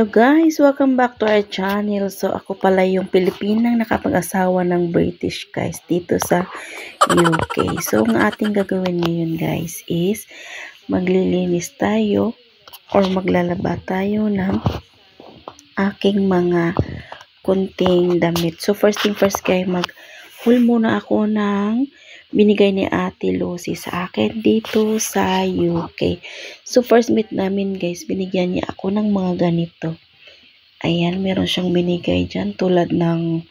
Hello guys! Welcome back to our channel. So ako pala yung Pilipinang nakapag-asawa ng British guys dito sa UK. So ang ating gagawin ngayon guys is maglilinis tayo or maglalaba tayo ng aking mga kunting damit. So first thing first guys, mag-haul muna ako ng binigay ni Ate Lucy sa akin dito sa UK. So first meet namin guys, binigyan niya ako ng mga ganito. Ayan, meron siyang binigay dyan tulad ng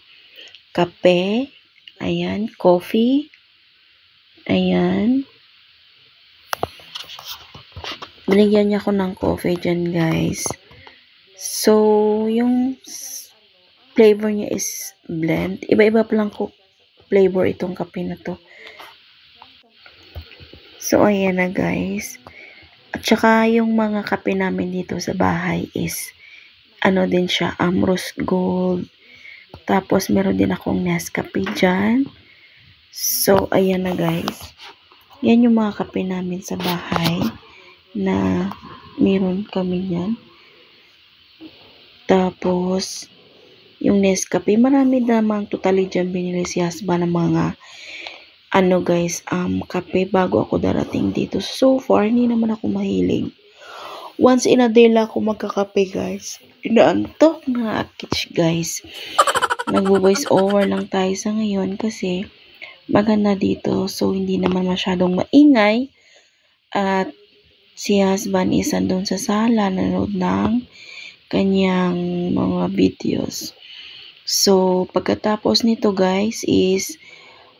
kape. Ayan, coffee. Ayan. Binigyan niya ako ng coffee dyan guys. So, yung flavor niya is blend. Iba-iba pa lang ko flavor itong kape na to. So, ayan na guys. At saka yung mga kape namin dito sa bahay is ano din siya, Rose Gold. Tapos, meron din akong Nescafe dyan. So, ayan na guys. Yan yung mga kape namin sa bahay na meron kami yan. Tapos, yung Nescafe, marami namang totally dyan binili si husband ng mga ano guys, kape bago ako darating dito. So far, hindi naman ako mahilig. Once in a day lang ako magkakape guys. Inaantok na akits guys. Nagvo-voice over lang tayo sa ngayon kasi maganda dito. So, hindi naman masyadong maingay. At si husband is andun sa sala, nanood ng kanyang mga videos. So, pagkatapos nito guys is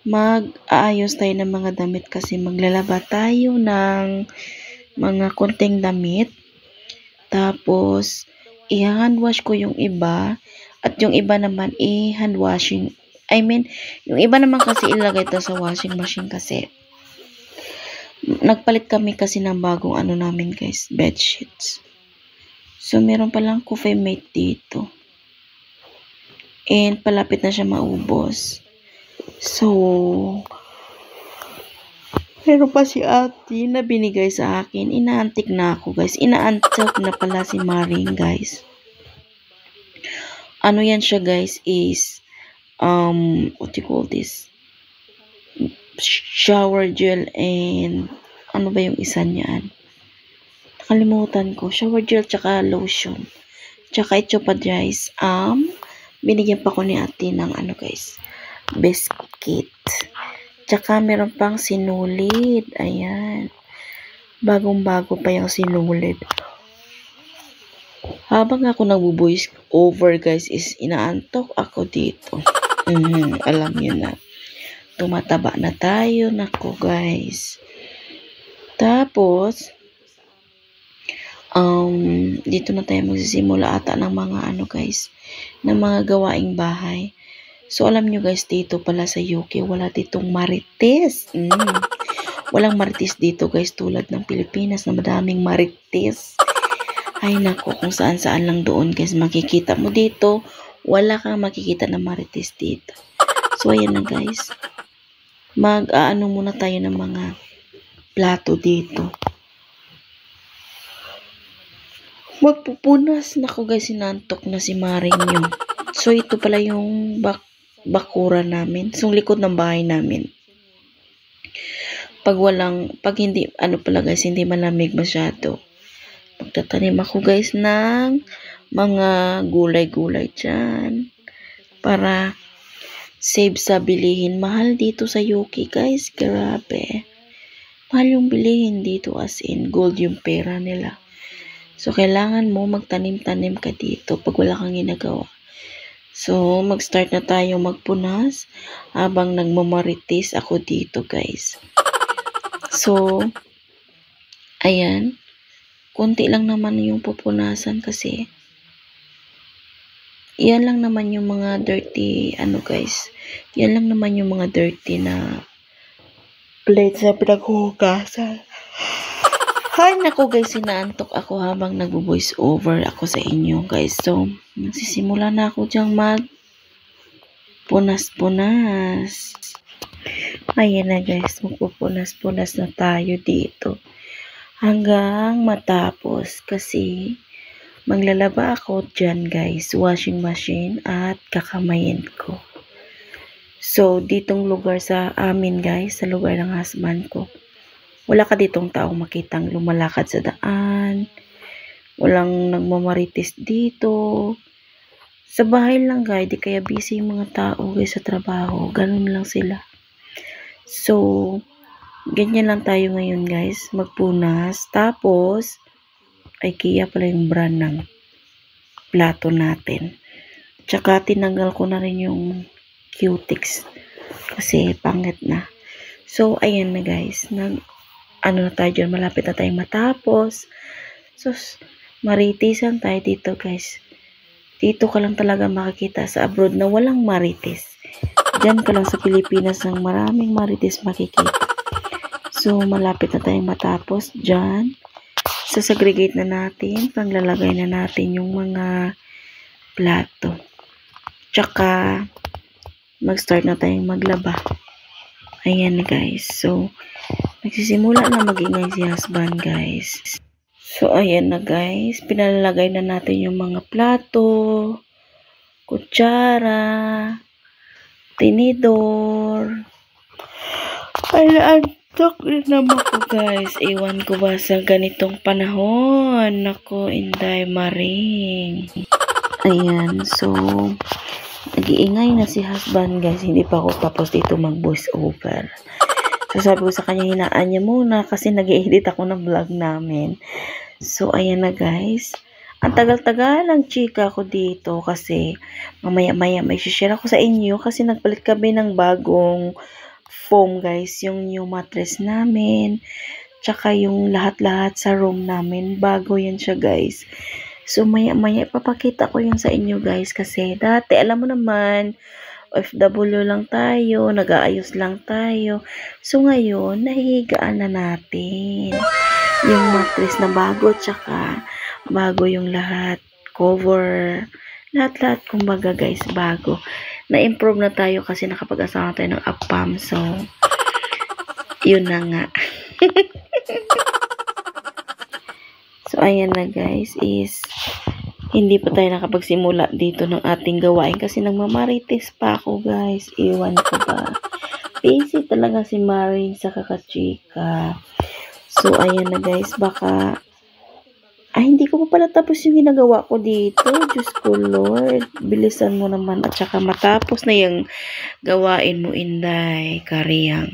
mag-aayos tayo ng mga damit kasi maglalaba tayo ng mga konting damit. Tapos, i-hand wash ko yung iba at yung iba naman i-hand washing. I mean, yung iba naman kasi ilagay ito sa washing machine kasi nagpalit kami kasi ng bagong ano namin guys, bed sheets. So, meron palang coffee mate dito. And palapit na siya maubos. So, meron pa si ate na binigay sa akin. Inaantik na ako guys. Inaantik na pala si Maring guys. Ano yan siya guys is what you call this? Shower gel and ano ba yung isa niyan? Nakalimutan ko. Shower gel tsaka lotion. Tsaka ito pa guys. Binigyan pa ko ni ate ng ano guys. Biscuit. Tsaka meron pang sinulid. Ayan. Bagong-bago pa yung sinulid. Habang ako nagbo-voice over guys is inaantok ako dito. Alam niyo na. Tumataba na tayo. Nako guys. Tapos, dito na tayo magsisimula ata ng mga ano guys, ng mga gawaing bahay. So, alam nyo guys, dito pala sa UK, wala ditong marites. Walang marites dito guys, tulad ng Pilipinas na madaming marites. Ay nako, kung saan-saan lang doon guys, makikita mo dito. Wala kang makikita na marites dito. So, ayan na guys. Mag-aano muna tayo ng mga plato dito. Magpupunas na ko guys, sinantok na si Maring nyo. So, ito pala yung bakura namin. So, likod ng bahay namin. Pag hindi, ano pala guys, hindi malamig masyado. Magtatanim ako guys ng mga gulay-gulay dyan. Para save sa bilihin. Mahal dito sa UK guys. Grabe. Mahal yung bilihin dito as in gold yung pera nila. So, kailangan mo magtanim-tanim ka dito pag wala kang ginagawa. So, mag-start na tayo magpunas habang nagmamarites ako dito, guys. So, ayan. Kunti lang naman yung pupunasan kasi yan lang naman yung mga dirty, ano guys. Yan lang naman yung mga dirty na plates na pinaghuhugasan. Hay nako guys, sinaantok ako habang nagbo-voice over ako sa inyo guys. So, nagsisimula na ako dyang punas-punas. Ayan na guys, magpupunas-punas na tayo dito. Hanggang matapos kasi Maglalaba ako dyan guys, washing machine at kakamayin ko. So, ditong lugar sa amin guys, sa lugar ng husband ko, wala ka ditong taong makitang lumalakad sa daan, walang nagmamarites dito. Sa bahay lang guys, di kaya busy yung mga tao guys sa trabaho, ganun lang sila. So, ganyan lang tayo ngayon guys, magpunas, tapos, IKEA pala yung brand ng plato natin. Tsaka tinanggal ko na rin yung cutics kasi pangit na. So, ayan na guys. Ano na tayo dyan, malapit na tayong matapos. So, maritisan tayo dito guys. Dito ka lang talaga makikita sa abroad na walang marites. Diyan ka lang sa Pilipinas ng maraming marites makikita. So, malapit na tayong matapos dyan. Sasegregate na natin, panglalagay na natin yung mga plato. Tsaka, mag-start na tayong maglaba. Ayan na guys. So, nagsisimula na magingay si husband guys. So, ayan na guys. Pinalalagay na natin yung mga plato, kutsara, tinidor. Antok rin naman ko guys. Iwan ko ba sa ganitong panahon? Nako, Inday Maring. Ayan, so nag-iingay na si husband guys. Hindi pa ako tapos dito mag-voice over. So sabi ko sa kanya, hinaan niya muna kasi nag-i-edit ako ng vlog namin. So ayan na guys. Ang tagal-tagal lang chika ko dito kasi mamaya-maya may share ako sa inyo kasi nagpalit kami ng bagong foam guys, yung new mattress namin, tsaka yung lahat-lahat sa room namin, bago yan siya guys. So maya-maya ipapakita ko yan sa inyo guys kasi dati alam mo naman, OFW lang tayo, nag-aayos lang tayo. So ngayon, nahihigaan na natin yung mattress na bago, tsaka bago yung lahat, cover, lahat-lahat kumbaga guys, bago. Na-improve na tayo kasi nakapag-asawa tayo ng APAM. So, yun na nga. So, ayan na guys, is hindi pa tayo nakapagsimula dito ng ating gawain kasi nagmamarites pa ako guys. Iwan ko ba. Busy talaga si Maring sa kakachika. So, ayan na guys, baka hindi ko pa pala tapos yung ginagawa ko dito. Diyos ko, Lord. Bilisan mo naman. At saka matapos na yung gawain mo, Inday. Kariyang.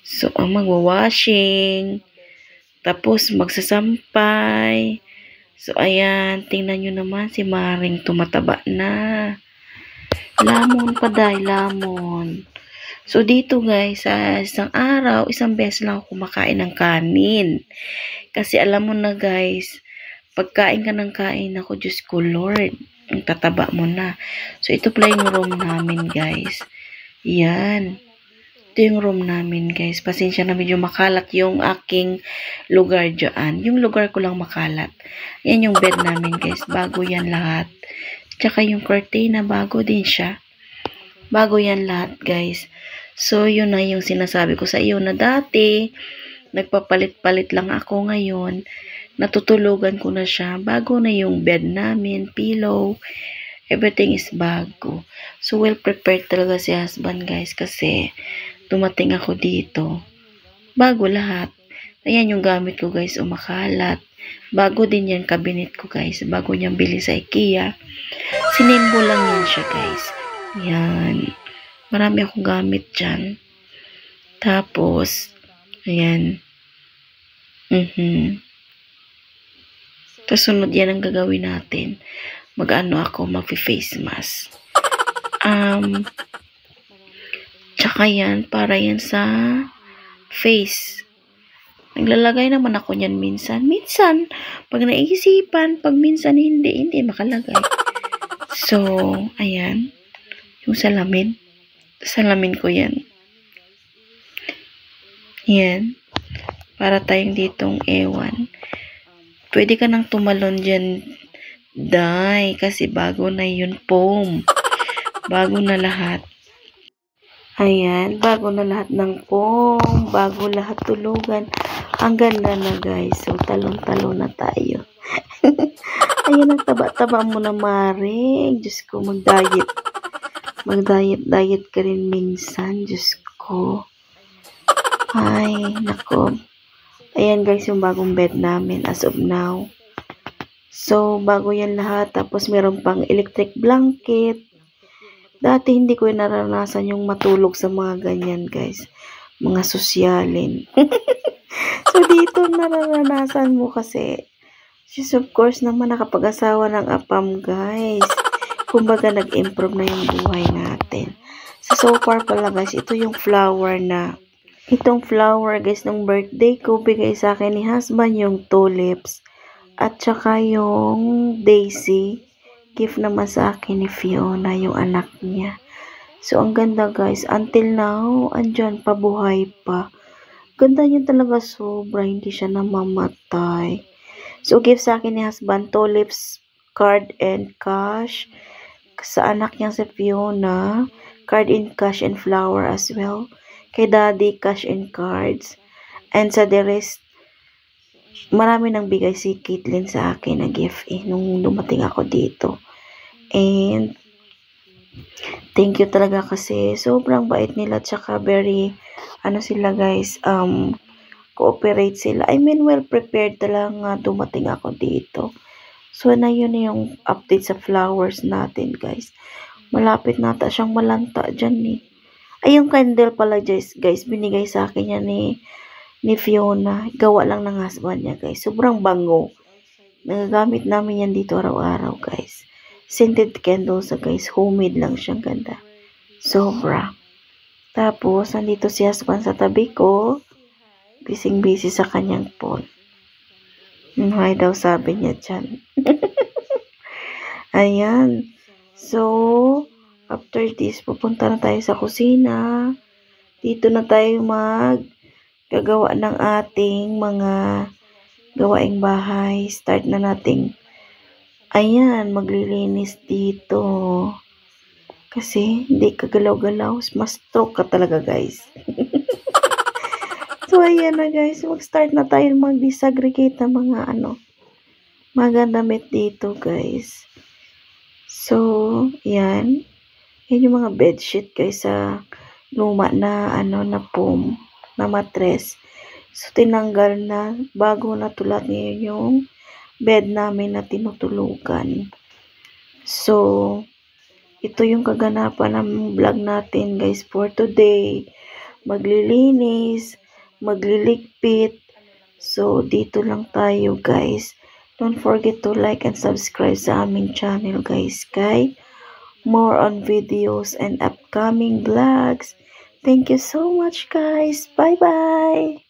So, ang magwa-washing. Tapos, magsasampay. So, ayan. Tingnan nyo naman si Maring tumataba na. Lamon pa dahil, lamon. So, dito guys, sa isang araw, isang beses lang ako kumakain ng kanin. Kasi alam mo na guys, pagkain ka ng kain ako, Diyos ko Lord, ang tataba mo na. So, ito pala yung room namin guys. Yan. Ito yung room namin guys. Pasensya na medyo makalat yung aking lugar dyan. Yung lugar ko lang makalat. Yan yung bed namin guys. Bago yan lahat. Tsaka yung curtain na bago din siya. Bago yan lahat guys. So, yun na yung sinasabi ko sa iyo na dati, nagpapalit-palit lang ako ngayon. Natutulugan ko na siya. Bago na yung bed namin, pillow, everything is bago. So, well prepared talaga si husband guys kasi dumating ako dito. Bago lahat. Ayan yung gamit ko guys, umakalat. Bago din yan cabinet ko guys. Bago niyang bili sa IKEA. Sinimbo lang yan siya guys. Yan. Marami akong gamit dyan. Tapos, ayan. Tapos sunod yan ang gagawin natin. Mag-ano ako, mag-face mask. Tsaka yan, para yan sa face. Naglalagay naman ako yan minsan. Minsan, pag naisipan, pag minsan hindi makalagay. So, ayan. Yung salamin. Salamin ko yan. Yan. Para tayong ditong ewan. Pwede ka nang tumalon dyan, Day. Kasi bago na yun, foam. Bago na lahat. Ayan. Bago na lahat ng foam. Bago lahat tulugan. Ang ganda na, guys. So, talon-talon na tayo. Ayan ang taba-taba mo na, Mare. Diyos ko, mag-diet. Mag-diet ka rin minsan. Diyos ko. Ay, nako. Ayan guys, yung bagong bed namin as of now. So, bago yan lahat. Tapos, meron pang electric blanket. Dati, hindi ko naranasan yung matulog sa mga ganyan, guys. Mga sosyalin. So, dito naranasan mo kasi. She's of course naman nakapag-asawa ng apam, guys. Kumbaga, nag-improve na yung buhay natin. So far pala, guys, ito yung flower na. Itong flower, guys, ng birthday ko, bigay sa akin ni husband yung tulips. At saka yung daisy, gift naman sa akin ni Fiona, yung anak niya. So, ang ganda, guys. Until now, andyan pa, buhay pa. Ganda niya talaga sobra, hindi siya namamatay. So, gift sa akin ni husband, tulips, card, and cash. Sa anak niya si Fiona, card in cash and flower as well. Kay daddy, cash and cards. And sa the rest, marami nang bigay si Caitlyn sa akin na gift nung dumating ako dito. And thank you talaga kasi sobrang bait nila, tsaka very sila, guys, cooperate sila. I mean, well prepared talaga dumating ako dito. So, na yun yung update sa flowers natin, guys. Malapit nata siyang malanta dyan eh. Ay, yung candle pala, guys, binigay sa akin yan ni Fiona. Gawa lang ng husband niya, guys. Sobrang bango. Nagagamit namin yan dito araw-araw, guys. Scented candles, guys. Homemade lang siyang ganda. Sobra. Tapos, nandito si husband sa tabi ko. Busy sa kanyang phone. Hi daw, sabi niya dyan. Ayan. So, after this, pupunta na tayo sa kusina. Dito na tayo gagawa ng ating mga gawaing bahay. Start na nating, ayan, maglilinis dito. Kasi, hindi ka galaw-galaw. Mas stroke ka talaga, guys. So, ayan na, guys. Mag-start na tayo mag-disaggregate ng mga damit dito, guys. So, yan. Yan yung mga bedsheet, guys, sa luma na, na foam, na matres. So, tinanggal na, bago natulat ngayon yung bed namin na tinutulugan. So, ito yung kaganapan ng vlog natin, guys, for today. Maglilinis, magliligpit. So, dito lang tayo, guys. Don't forget to like and subscribe sa aming channel, guys. Kay more on videos and upcoming vlogs. Thank you so much, guys. Bye-bye.